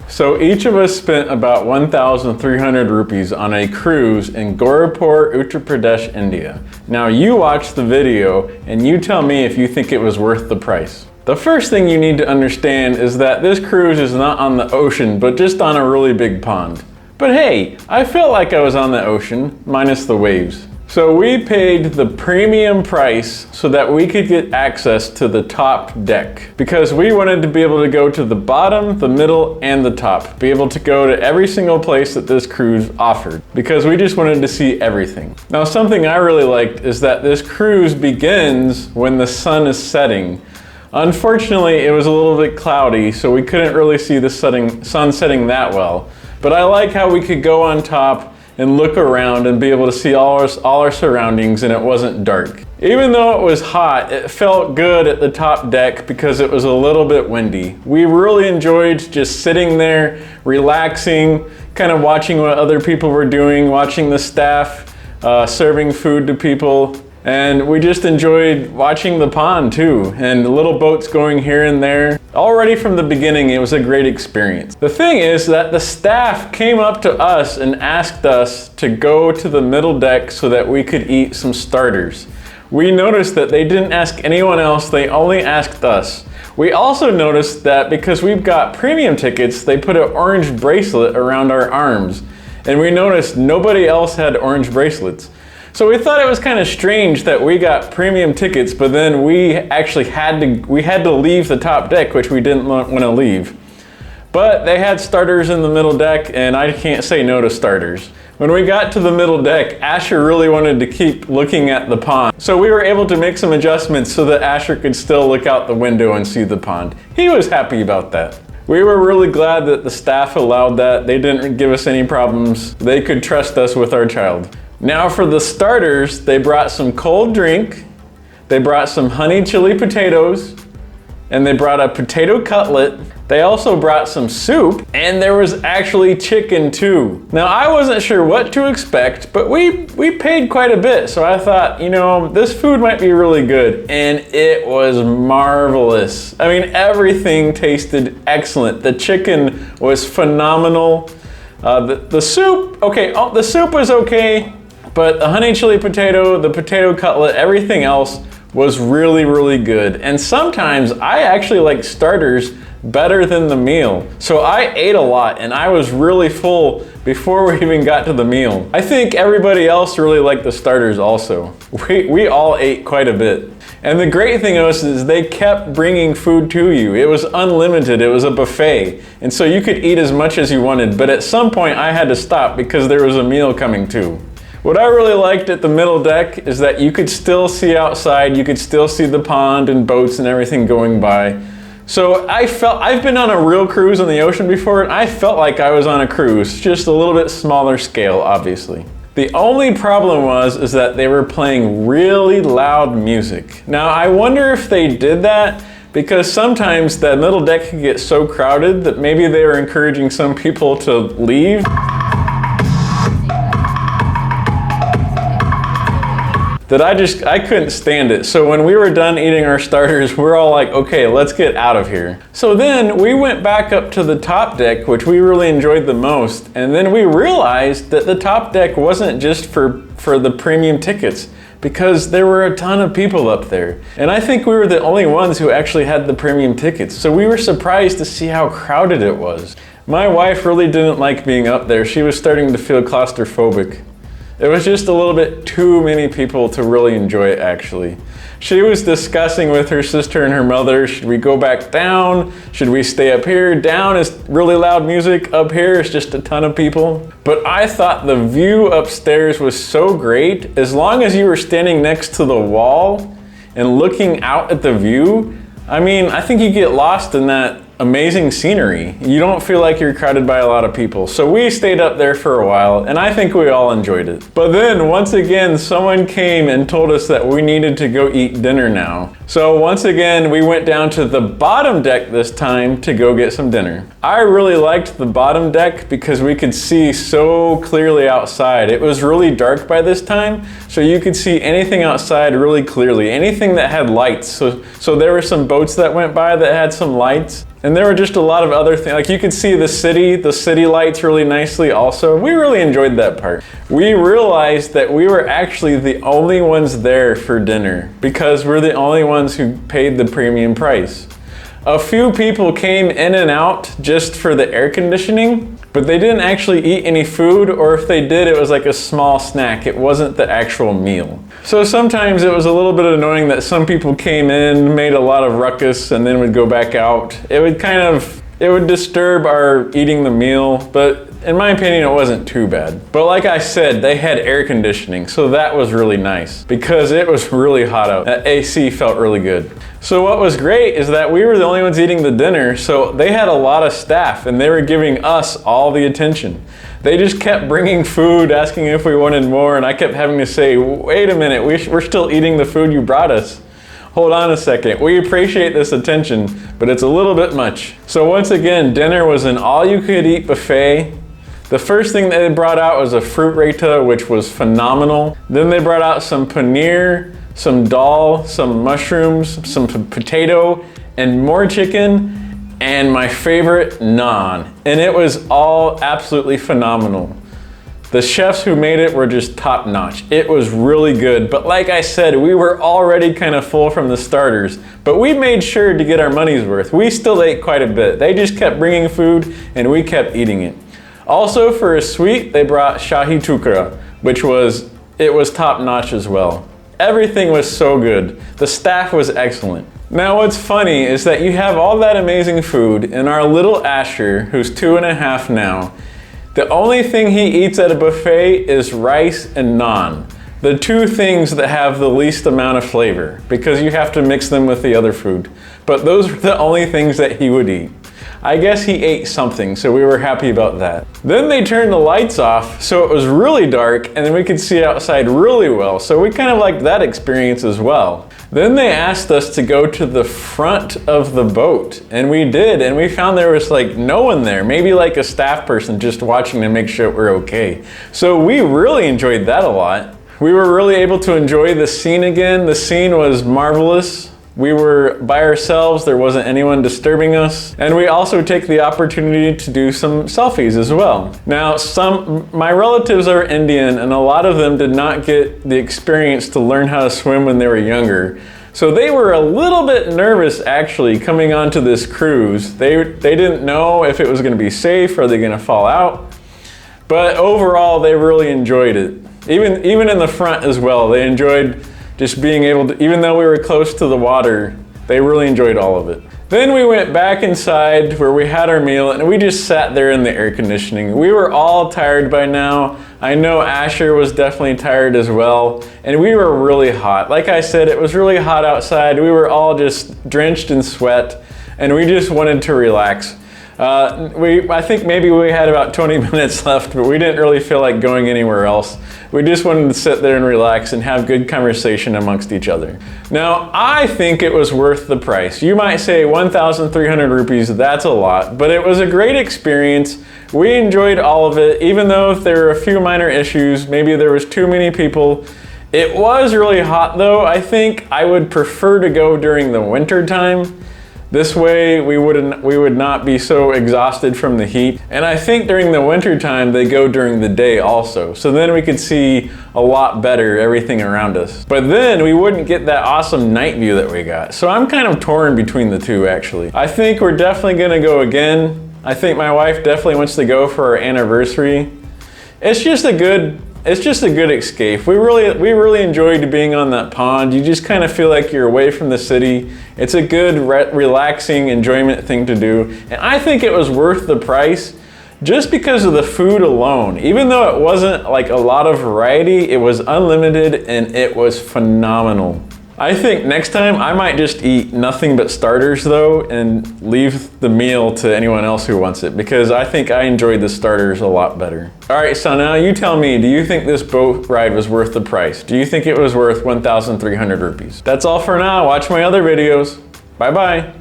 So each of us spent about 1,300 rupees on a cruise in Gorakhpur, Uttar Pradesh, India. Now you watch the video and you tell me if you think it was worth the price. The first thing you need to understand is that this cruise is not on the ocean, but just on a really big pond. But hey, I felt like I was on the ocean, minus the waves. So we paid the premium price so that we could get access to the top deck, because we wanted to be able to go to the bottom, the middle, and the top. Be able to go to every single place that this cruise offered, because we just wanted to see everything. Now, something I really liked is that this cruise begins when the sun is setting. Unfortunately, it was a little bit cloudy, so we couldn't really see the sun setting that well. But I like how we could go on top and look around and be able to see all our surroundings, and it wasn't dark. Even though it was hot, it felt good at the top deck because it was a little bit windy. We really enjoyed just sitting there, relaxing, kind of watching what other people were doing, watching the staff serving food to people. And we just enjoyed watching the pond too, and the little boats going here and there. Already from the beginning, it was a great experience. The thing is that the staff came up to us and asked us to go to the middle deck so that we could eat some starters. We noticed that they didn't ask anyone else, they only asked us. We also noticed that because we've got premium tickets, they put an orange bracelet around our arms. And we noticed nobody else had orange bracelets. So we thought it was kind of strange that we got premium tickets, but then we actually had to leave the top deck, which we didn't want to leave. But they had starters in the middle deck, and I can't say no to starters. When we got to the middle deck, Asher really wanted to keep looking at the pond. So we were able to make some adjustments so that Asher could still look out the window and see the pond. He was happy about that. We were really glad that the staff allowed that. They didn't give us any problems. They could trust us with our child. Now for the starters, they brought some cold drink, they brought some honey chili potatoes, and they brought a potato cutlet. They also brought some soup, and there was actually chicken too. Now I wasn't sure what to expect, but we paid quite a bit, so I thought, you know, this food might be really good, and it was marvelous. I mean, everything tasted excellent. The chicken was phenomenal. The soup, okay, the soup was okay. But the honey chili potato, the potato cutlet, everything else was really, really good. And sometimes I actually like starters better than the meal. So I ate a lot and I was really full before we even got to the meal. I think everybody else really liked the starters also. We all ate quite a bit. And the great thing was is they kept bringing food to you. It was unlimited, it was a buffet. And so you could eat as much as you wanted, but at some point I had to stop because there was a meal coming too. What I really liked at the middle deck is that you could still see outside, you could still see the pond and boats and everything going by. So I've been on a real cruise on the ocean before, and I felt like I was on a cruise, just a little bit smaller scale, obviously. The only problem is that they were playing really loud music. Now I wonder if they did that because sometimes the middle deck can get so crowded that maybe they were encouraging some people to leave. That I couldn't stand it. So when we were done eating our starters, we're all like, okay, let's get out of here. So then we went back up to the top deck, which we really enjoyed the most. And then we realized that the top deck wasn't just for the premium tickets, because there were a ton of people up there. And I think we were the only ones who actually had the premium tickets. So we were surprised to see how crowded it was. My wife really didn't like being up there. She was starting to feel claustrophobic. It was just a little bit too many people to really enjoy it, actually. She was discussing with her sister and her mother, should we go back down? Should we stay up here? Down is really loud music, up here is just a ton of people. But I thought the view upstairs was so great. As long as you were standing next to the wall and looking out at the view, I mean, I think you get lost in that amazing scenery. You don't feel like you're crowded by a lot of people. So we stayed up there for a while, and I think we all enjoyed it. But then once again, someone came and told us that we needed to go eat dinner now. So once again, we went down to the bottom deck this time to go get some dinner. I really liked the bottom deck because we could see so clearly outside. It was really dark by this time, so you could see anything outside really clearly, anything that had lights. So there were some boats that went by that had some lights. And there were just a lot of other things. Like you could see the city lights really nicely also. We really enjoyed that part. We realized that we were actually the only ones there for dinner because we're the only ones who paid the premium price. A few people came in and out just for the air conditioning, but they didn't actually eat any food, or if they did, it was like a small snack. It wasn't the actual meal. So sometimes it was a little bit annoying that some people came in, made a lot of ruckus, and then would go back out. It would disturb our eating the meal, but in my opinion, it wasn't too bad. But like I said, they had air conditioning, so that was really nice because it was really hot out. That AC felt really good. So what was great is that we were the only ones eating the dinner, so they had a lot of staff and they were giving us all the attention. They just kept bringing food, asking if we wanted more, and I kept having to say, wait a minute, we're still eating the food you brought us. Hold on a second, we appreciate this attention, but it's a little bit much. So once again, dinner was an all-you-could-eat buffet. The first thing that they brought out was a fruit raita, which was phenomenal. Then they brought out some paneer, some dal, some mushrooms, some potato, and more chicken, and my favorite, naan. And it was all absolutely phenomenal. The chefs who made it were just top notch. It was really good, but like I said, we were already kind of full from the starters, but we made sure to get our money's worth. We still ate quite a bit. They just kept bringing food and we kept eating it. Also for a sweet, they brought shahi tukra, which was top notch as well. Everything was so good. The staff was excellent. Now what's funny is that you have all that amazing food and our little Asher, who's 2.5 now, the only thing he eats at a buffet is rice and naan. The two things that have the least amount of flavor because you have to mix them with the other food. But those are the only things that he would eat. I guess he ate something, so we were happy about that. Then they turned the lights off, so it was really dark, and then we could see outside really well, so we kind of liked that experience as well. Then they asked us to go to the front of the boat, and we did, and we found there was like no one there, maybe like a staff person just watching to make sure we're okay. So we really enjoyed that a lot. We were really able to enjoy the scene again. The scene was marvelous. We were by ourselves, there wasn't anyone disturbing us. And we also take the opportunity to do some selfies as well. Now, my relatives are Indian and a lot of them did not get the experience to learn how to swim when they were younger. So they were a little bit nervous actually coming onto this cruise. They didn't know if it was gonna be safe or they're gonna fall out. But overall, they really enjoyed it. Even in the front as well, they enjoyed just being able to, even though we were close to the water, they really enjoyed all of it. Then we went back inside where we had our meal and we just sat there in the air conditioning. We were all tired by now. I know Asher was definitely tired as well. And we were really hot. Like I said, it was really hot outside. We were all just drenched in sweat and we just wanted to relax. I think maybe we had about 20 minutes left, but we didn't really feel like going anywhere else. We just wanted to sit there and relax and have good conversation amongst each other. Now, I think it was worth the price. You might say 1,300 rupees, that's a lot, but it was a great experience. We enjoyed all of it, even though there were a few minor issues. Maybe there was too many people. It was really hot though. I think I would prefer to go during the winter time. This way we would not be so exhausted from the heat. And I think during the winter time they go during the day also. So then we could see a lot better everything around us. But then we wouldn't get that awesome night view that we got. So I'm kind of torn between the two actually. I think we're definitely gonna go again. I think my wife definitely wants to go for our anniversary. It's just a good escape. We really enjoyed being on that pond. You just kind of feel like you're away from the city. It's a good, relaxing enjoyment thing to do. And I think it was worth the price just because of the food alone. Even though it wasn't like a lot of variety, it was unlimited and it was phenomenal. I think next time I might just eat nothing but starters though and leave the meal to anyone else who wants it because I think I enjoyed the starters a lot better. All right, so now you tell me, do you think this boat ride was worth the price? Do you think it was worth 1,300 rupees? That's all for now. Watch my other videos. Bye-bye.